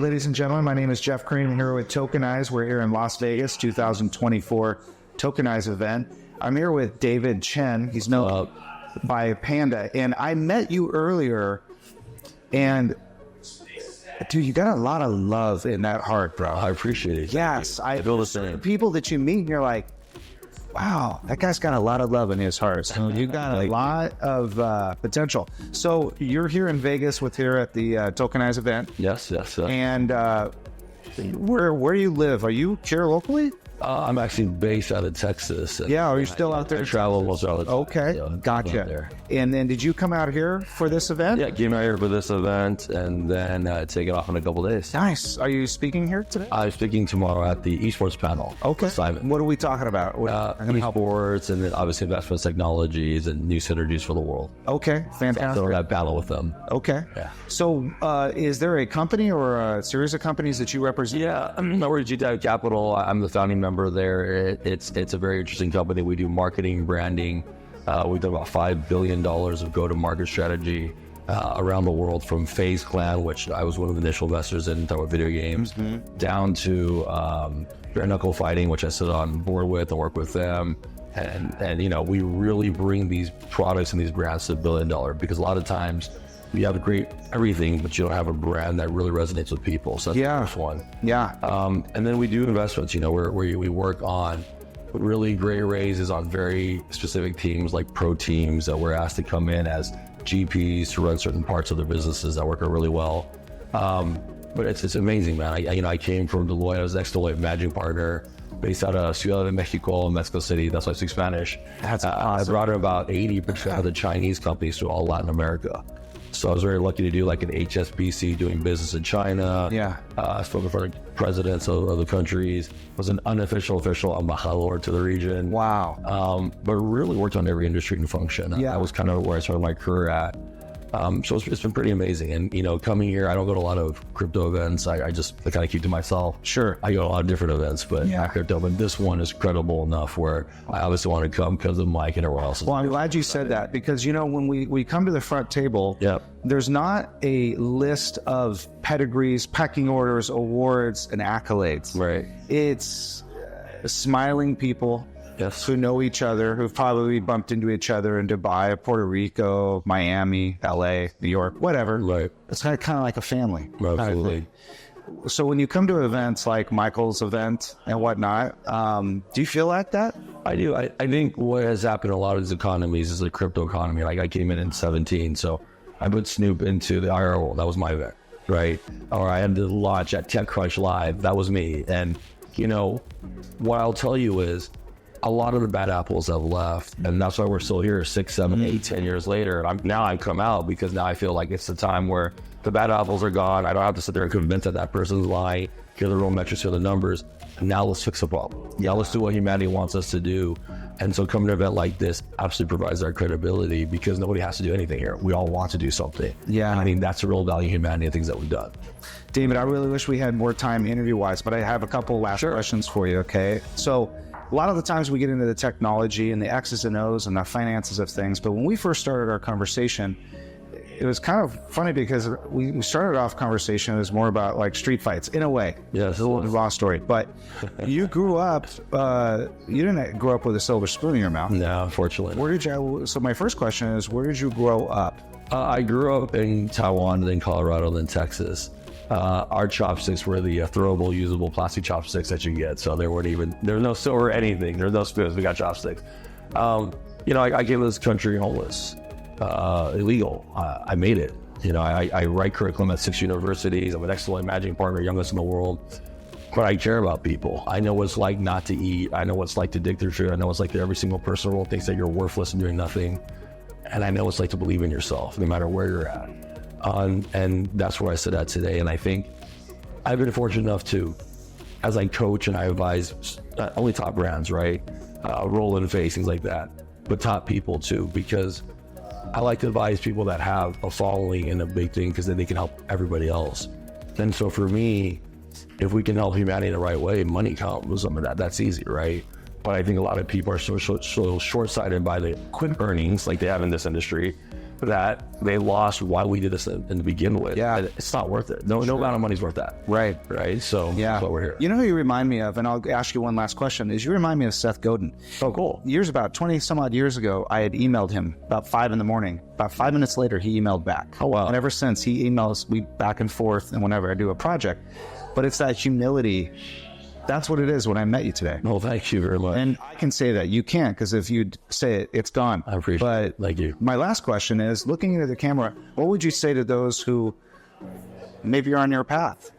ladies and gentlemen, my name is Jeff Crean. I'm here with Tokenize. We're here in Las Vegas, 2024 Tokenize event. I'm here with David Chen. He's known by Panda. And I met you earlier, and dude, you got a lot of love in that heart, bro. I appreciate it. Yes. I feel the same. People that you meet, you're like, wow, that guy's got a lot of love in his heart. So you got a lot of potential. So you're here in Vegas here at the Tokenize event. Yes. And where do you live? Are you here locally? I'm actually based out of Texas. Yeah, are you still out there? I travel most all the time. Okay, gotcha. And then did you come out here for this event? Yeah, came out here for this event and then take it off in a couple days. Nice. Are you speaking here today? I'm speaking tomorrow at the esports panel. Okay. Simon. What are we talking about? Esports and then obviously investment technologies and new synergies for the world. Okay, fantastic. So I battle with them. Okay. Yeah. So is there a company or a series of companies that you represent? Yeah, we're at GTI Capital. I'm the founding member there. It's a very interesting company. We do marketing, branding. We've done about $5 billion of go-to-market strategy around the world, from FaZe Clan, which I was one of the initial investors in, talking about video games, down to bare knuckle fighting, which I sit on board with and work with them. And you know, we really bring these products and these brands to $1 billion, because a lot of times you have a great everything, but you don't have a brand that really resonates with people. So that's the first one. Yeah. And then we do investments, you know, where we work on really great raises on very specific teams, like pro teams that we're asked to come in as GPs to run certain parts of their businesses that work out really well. But it's amazing, man. I came from Deloitte. I was ex-Deloitte managing partner based out of Ciudad de Mexico, Mexico City. That's why I speak Spanish. That's awesome. I brought in about 80% of the Chinese companies to all Latin America. So I was very lucky to do like an HSBC doing business in China. Yeah. I spoke in front of presidents of the countries. Was an unofficial official embajador to the region. Wow. But really worked on every industry and function. Yeah. That was kind of where I started my career at. So it's been pretty amazing. And, you know, coming here, I don't go to a lot of crypto events. I kind of keep to myself. Sure. I go to a lot of different events, but not crypto. But this one is credible enough where I obviously want to come because of Mike and everyone else. Well, I'm glad you said that, because, you know, when we come to the front table, there's not a list of pedigrees, pecking orders, awards, and accolades. Right. It's smiling people. Yes. Who know each other, who've probably bumped into each other in Dubai, Puerto Rico, Miami, LA, New York, whatever. Right. It's kind of like a family. Absolutely. So when you come to events like Michael's event and whatnot, do you feel like that? I do. I think what has happened in a lot of these economies is the crypto economy. Like I came in 17, so I put Snoop into the IR world. That was my event, right? Or I had to launch at TechCrunch Live. That was me. And, you know, what I'll tell you is, a lot of the bad apples have left, and that's why we're still here 6, 7, 8, 10 years later. And I come out because now I feel like it's the time where the bad apples are gone. I don't have to sit there and convince that person's lying. Here are the real metrics, here are the numbers. And now let's fix the problem. Yeah, let's do what humanity wants us to do. And so coming to an event like this absolutely provides our credibility, because nobody has to do anything here. We all want to do something. Yeah. And I think that's the real value of humanity and things that we've done. David, I really wish we had more time interview-wise, but I have a couple last questions for you, okay? So a lot of the times we get into the technology and the X's and O's and the finances of things, but when we first started our conversation, it was kind of funny because we started off conversation, it was more about like street fights in a way. Yes. It's a little raw story, but you grew up, you didn't grow up with a silver spoon in your mouth. No, unfortunately. So my first question is, where did you grow up? I grew up in Taiwan, then Colorado, then Texas. Our chopsticks were the throwable, usable plastic chopsticks that you get. So there was no silver or anything. There was no spoons. We got chopsticks. You know, I came to this country homeless, illegal. I made it. You know, I write curriculum at 6 universities. I'm an excellent managing partner, youngest in the world. But I care about people. I know what it's like not to eat. I know what it's like to dig through shit. I know what it's like that every single person in the world thinks that you're worthless and doing nothing. And I know what it's like to believe in yourself, no matter where you're at. And that's where I sit at today. And I think I've been fortunate enough to, as I coach and I advise not only top brands, right? Roll-in face, things like that, but top people too, because I like to advise people that have a following and a big thing, because then they can help everybody else. And so for me, if we can help humanity in the right way, money comes with some of that. That's easy, right? But I think a lot of people are so short-sighted by the quick earnings like they have in this industry, that they lost why we did this in the begin with. Yeah. It's not worth it. No amount of money's worth that. Right. So Yeah. that's why we're here. You know who you remind me of, and I'll ask you one last question, is you remind me of Seth Godin. Oh, cool. About 20 some odd years ago, I had emailed him about 5 a.m. About 5 minutes later, he emailed back. Oh, wow. And ever since, he emails me back and forth, and whenever I do a project. But it's that humility. That's what it is when I met you today. No, thank you very much. And I can say that. You can't, because if you say it, it's gone. I appreciate it. Thank you. My last question is, looking into the camera, what would you say to those who maybe are on your path?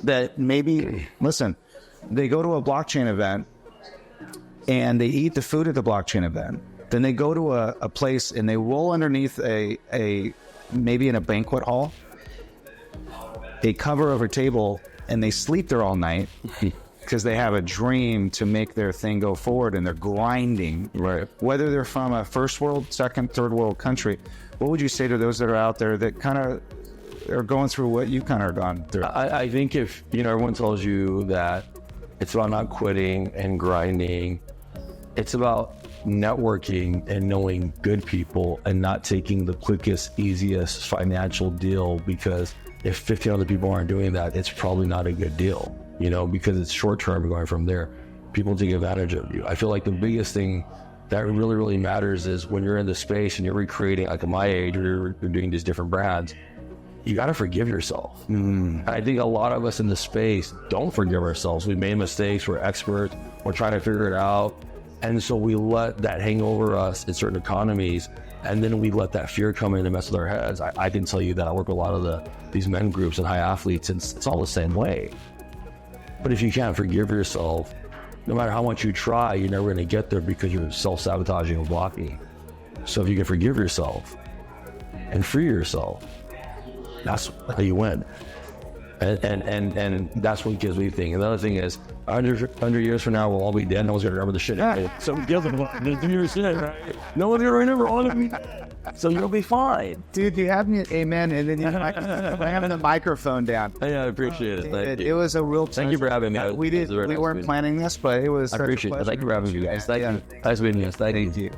That maybe, listen, they go to a blockchain event and they eat the food at the blockchain event. Then they go to a place and they roll underneath maybe in a banquet hall, a cover over table, and they sleep there all night. Because they have a dream to make their thing go forward and they're grinding. Right. Whether they're from a first world, second, third world country, what would you say to those that are out there that kind of are going through what you kind of are gone through? I think if, everyone tells you that it's about not quitting and grinding, it's about networking and knowing good people and not taking the quickest, easiest financial deal, because if 15 other people aren't doing that, it's probably not a good deal. Because it's short term going from there. People take advantage of you. I feel like the biggest thing that really, really matters is when you're in the space and you're recreating, like at my age, or you're doing these different brands, you got to forgive yourself. I think a lot of us in the space don't forgive ourselves. We made mistakes, we're experts, we're trying to figure it out. And so we let that hang over us in certain economies. And then we let that fear come in and mess with our heads. I can tell you that I work with a lot of these men groups and high athletes, and it's all the same way. But if you can't forgive yourself, no matter how much you try, you're never going to get there because you're self-sabotaging and blocking. So if you can forgive yourself and free yourself, that's how you win. And that's what gives me thing. Another thing is, 100 years from now, we'll all be dead. No one's going to remember the shit. So gives a your shit, right? No one's going to remember all of me. So you'll be fine. Dude, you have me at amen, and then I have the microphone down. Yeah, I appreciate it. Thank you. It was a real pleasure. Thank you for having me. We weren't planning this, but it was. I appreciate it. Thank you for having me, guys. Thank you. Nice meeting you. Thank you.